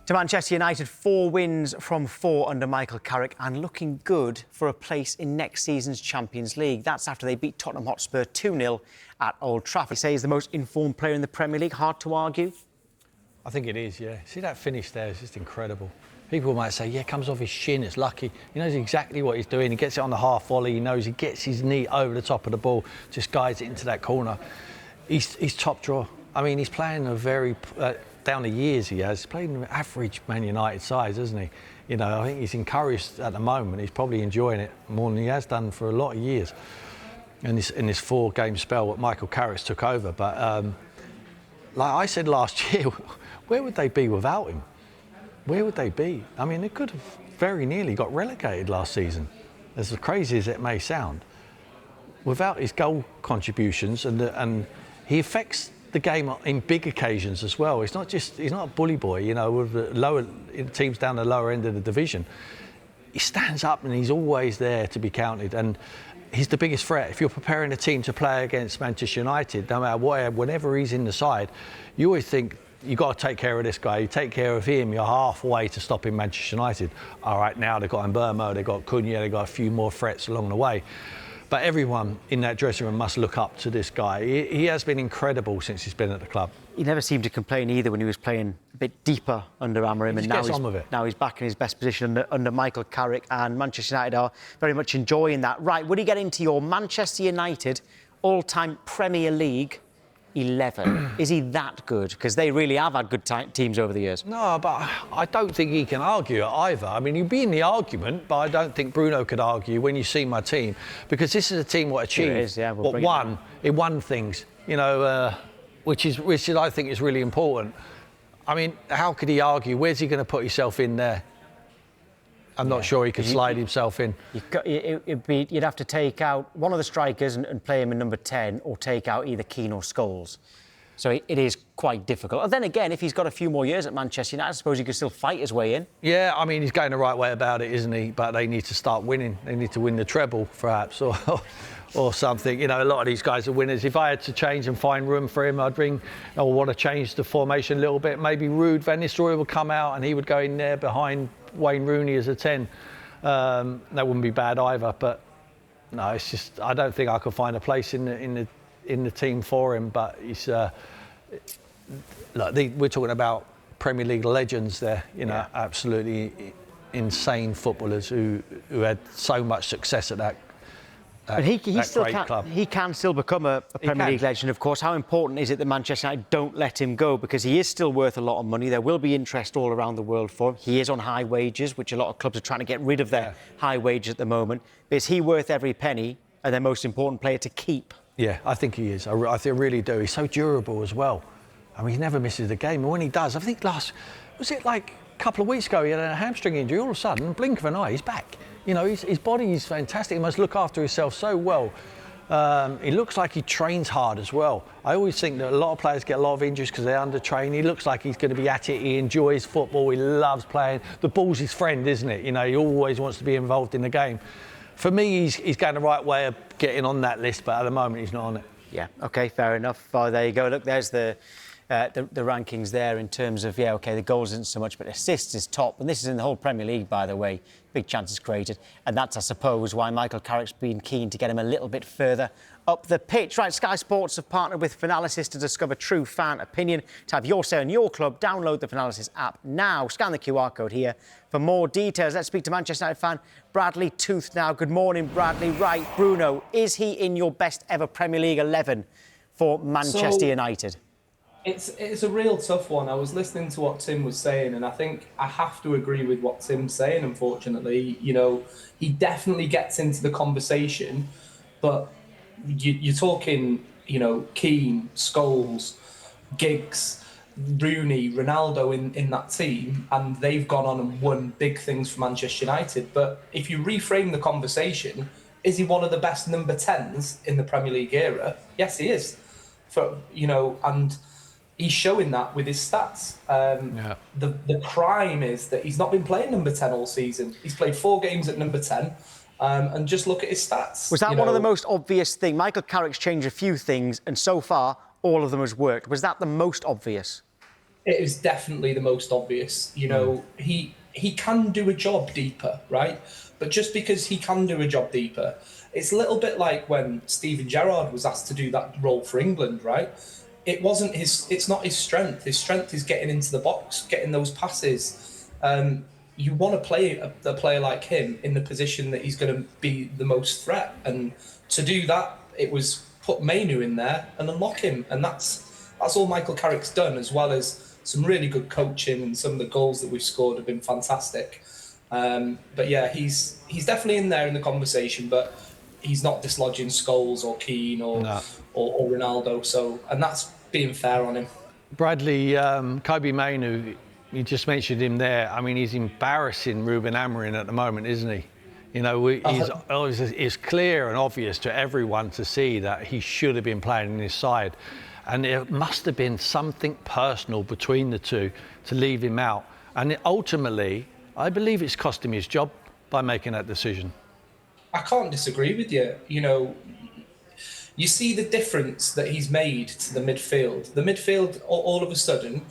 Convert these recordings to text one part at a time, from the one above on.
To Manchester United, 4 wins from 4 under Michael Carrick and looking good for a place in next season's Champions League. That's after they beat Tottenham Hotspur 2-0 at Old Trafford. They say he's the most informed player in the Premier League. Hard to argue. I think it is, yeah. See that finish there? It's just incredible. People might say, yeah, it comes off his shin, it's lucky. He knows exactly what he's doing. He gets it on the half volley. He knows he gets his knee over the top of the ball, just guides it into that corner. He's top drawer. I mean, he's playing a very... down the years he has, he's played an average Man United size, hasn't he? You know, I think he's encouraged at the moment. He's probably enjoying it more than he has done for a lot of years. In this 4-game spell, what Michael Carrick took over. But like I said last year, where would they be without him? Where would they be? I mean, they could have very nearly got relegated last season, as crazy as it may sound. Without his goal contributions, and he affects the game in big occasions as well. He's not a bully boy, you know, with the lower teams down the lower end of the division. He stands up and he's always there to be counted, and he's the biggest threat. If you're preparing a team to play against Manchester United, no matter what, whenever he's in the side, you always think you've got to take care of this guy. You take care of him, you're halfway to stopping Manchester United. All right, now they've got Mbermo, they've got Cunha, they've got a few more threats along the way. But everyone in that dressing room must look up to this guy. He has been incredible since he's been at the club. He never seemed to complain either when he was playing a bit deeper under Amorim, and now he's back in his best position under Michael Carrick, and Manchester United are very much enjoying that. Right, would he get into your Manchester United all-time Premier League 11? Is he that good? Because they really have had good teams over the years. No, but I don't think he can argue it either. I mean, he'd be in the argument, but I don't think Bruno could argue when you see my team, because this is a team what achieved, it won things, you know, which is I think is really important. I mean, how could he argue? Where's he going to put himself in there? I'm not sure he could slide himself in. You'd have to take out one of the strikers and play him in number 10, or take out either Keane or Scholes. So it is quite difficult. And then again, if he's got a few more years at Manchester United, I suppose he could still fight his way in. Yeah, I mean, he's going the right way about it, isn't he? But they need to start winning. They need to win the treble, perhaps, or something. You know, a lot of these guys are winners. If I had to change and find room for him, I want to change the formation a little bit. Maybe Ruud van Nistelrooy would come out and he would go in there behind Wayne Rooney as a 10. That wouldn't be bad either. But no, it's just I don't think I could find a place in the team for him. But he's we're talking about Premier League legends there. You know, absolutely insane footballers who had so much success at that. But he can still become a Premier League legend, of course. How important is it that Manchester United don't let him go? Because he is still worth a lot of money. There will be interest all around the world for him. He is on high wages, which a lot of clubs are trying to get rid of their high wages at the moment. But is he worth every penny and their most important player to keep? Yeah, I think he is. I really do. He's so durable as well. I mean, he never misses a game. And when he does, I think was it like a couple of weeks ago, he had a hamstring injury. All of a sudden, blink of an eye, he's back. You know, his body is fantastic. He must look after himself so well. He looks like he trains hard as well. I always think that a lot of players get a lot of injuries because they're undertrained. He looks like he's going to be at it. He enjoys football. He loves playing. The ball's his friend, isn't it? You know, he always wants to be involved in the game. For me, he's going the right way of getting on that list, but at the moment, he's not on it. Yeah, OK, fair enough. Oh, there you go. Look, there's the rankings there in terms of, the goals isn't so much, but assists is top. And this is in the whole Premier League, by the way. Big chances created. And that's, I suppose, why Michael Carrick's been keen to get him a little bit further up the pitch. Right, Sky Sports have partnered with Finalysis to discover true fan opinion. To have your say on your club, download the Finalysis app now. Scan the QR code here for more details. Let's speak to Manchester United fan Bradley Tooth now. Good morning, Bradley. Right, Bruno, is he in your best ever Premier League 11 for Manchester United? It's a real tough one. I was listening to what Tim was saying, and I think I have to agree with what Tim's saying, unfortunately. You know, he definitely gets into the conversation, but you're talking, you know, Keane, Scholes, Giggs, Rooney, Ronaldo in that team, and they've gone on and won big things for Manchester United. But if you reframe the conversation, is he one of the best number 10s in the Premier League era? Yes, he is. And he's showing that with his stats. The crime is that he's not been playing number 10 all season. He's played 4 games at number 10. And just look at his stats. Was that one of the most obvious things? Michael Carrick's changed a few things, and so far, all of them has worked. Was that the most obvious? It is definitely the most obvious. You know, he can do a job deeper, right? But just because he can do a job deeper, it's a little bit like when Steven Gerrard was asked to do that role for England, right? It's not his strength. His strength is getting into the box, getting those passes. You want to play a player like him in the position that he's going to be the most threat. And to do that, it was put Mainu in there and unlock him. And that's all Michael Carrick's done, as well as some really good coaching, and some of the goals that we've scored have been fantastic. But yeah, he's definitely in there in the conversation, but he's not dislodging Scholes or Keane No. or Ronaldo. So, and that's being fair on him. Bradley, Kobe Mainu, you just mentioned him there. I mean, he's embarrassing Ruben Amorim at the moment, isn't he? You know, it's clear and obvious to everyone to see that he should have been playing in his side. And it must have been something personal between the two to leave him out. And ultimately, I believe it's cost him his job by making that decision. I can't disagree with you. You know, you see the difference that he's made to the midfield. The midfield, all of a sudden,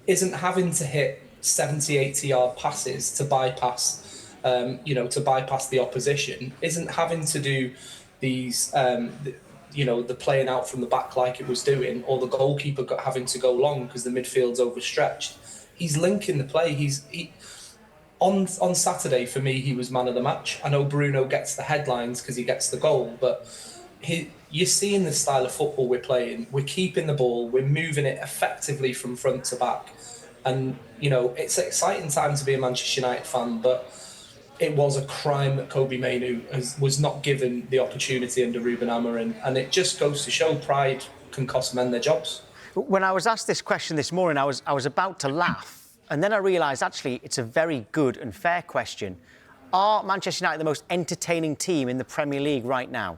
isn't having to hit 70, 80-yard passes to bypass, to bypass the opposition. Isn't having to do these, the playing out from the back like it was doing, or the goalkeeper having to go long because the midfield's overstretched. He's linking the play. On Saturday, for me, he was man of the match. I know Bruno gets the headlines because he gets the goal, but you're seeing the style of football we're playing. We're keeping the ball. We're moving it effectively from front to back. And, you know, it's an exciting time to be a Manchester United fan, but it was a crime that Kobe Mainu was not given the opportunity under Ruben Amorim. And it just goes to show pride can cost men their jobs. When I was asked this question this morning, I was about to laugh. And then I realised, actually, it's a very good and fair question. Are Manchester United the most entertaining team in the Premier League right now?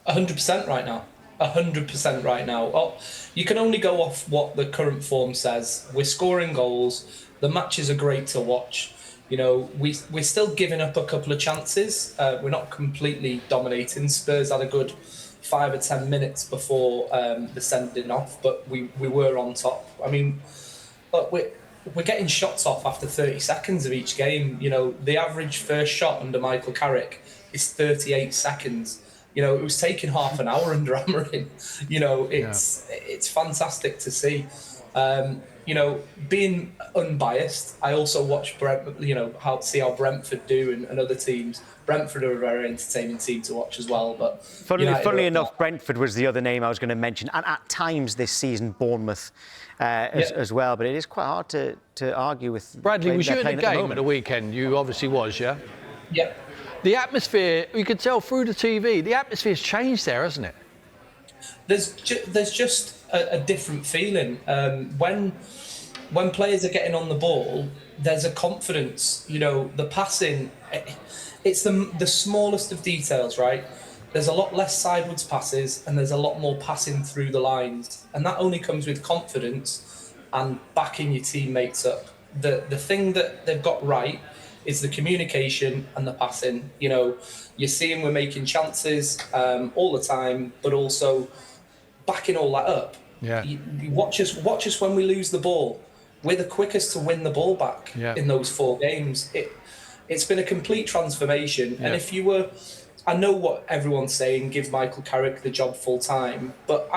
100% right now. 100% right now. Oh, you can only go off what the current form says. We're scoring goals. The matches are great to watch. You know, we're still giving up a couple of chances. We're not completely dominating. Spurs had a good 5 or 10 minutes before the sending off, but we were on top. I mean, look, we're getting shots off after 30 seconds of each game. You know, the average first shot under Michael Carrick is 38 seconds. You know, it was taking half an hour under Amorim. You know, it's fantastic to see. You know, being unbiased, I also watch see how Brentford do and other teams. Brentford are a very entertaining team to watch as well. But funnily enough, Brentford was the other name I was going to mention, and at times this season Bournemouth as well. But it is quite hard to argue with. Bradley, was you in the game at the weekend? You obviously was, yeah. Yep. The atmosphere, you could tell through the TV, the atmosphere's changed there, hasn't it? There's just a different feeling. When players are getting on the ball, there's a confidence. You know, the passing, it's the smallest of details, right? There's a lot less sideways passes and there's a lot more passing through the lines. And that only comes with confidence and backing your teammates up. The thing that they've got right is the communication and the passing. You know, you're seeing we're making chances all the time, but also backing all that up. Yeah. You watch us when we lose the ball. We're the quickest to win the ball back in those 4 games. It's been a complete transformation. Yeah. And if you were, I know what everyone's saying, give Michael Carrick the job full time, but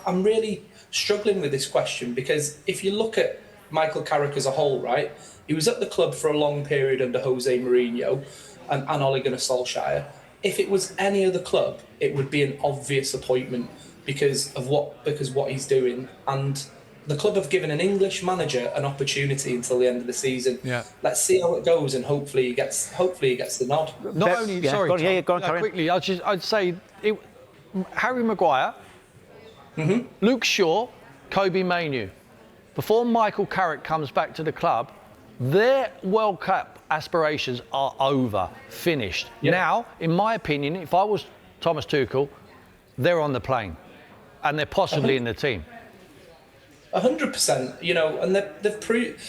I'm really struggling with this question, because if you look at Michael Carrick as a whole, right, he was at the club for a long period under Jose Mourinho and Ole Gunnar Solskjaer. If it was any other club, it would be an obvious appointment because what he's doing. And the club have given an English manager an opportunity until the end of the season. Yeah. Let's see how it goes, and hopefully he gets the nod. Not only, sorry, go on, Tom, quickly, I'd say Harry Maguire, Luke Shaw, Kobe Mainu. Before Michael Carrick comes back to the club, their World Cup aspirations are over, finished. Yep. Now, in my opinion, if I was Thomas Tuchel, they're on the plane, and they're possibly in the team. 100%, you know, and they've proved.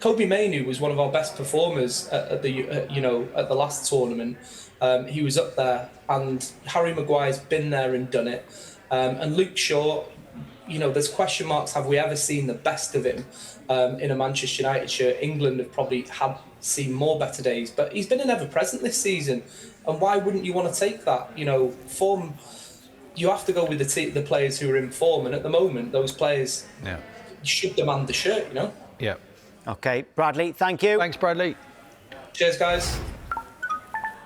Kobe Mainu was one of our best performers at the last tournament. He was up there, and Harry Maguire's been there and done it. And Luke Shaw, you know, there's question marks. Have we ever seen the best of him in a Manchester United shirt? England have probably seen more better days, but he's been an ever-present this season. And why wouldn't you want to take that? You know, form, you have to go with the players who are in form. And at the moment, those players should demand the shirt, you know? Yeah. OK, Bradley, thank you. Thanks, Bradley. Cheers, guys.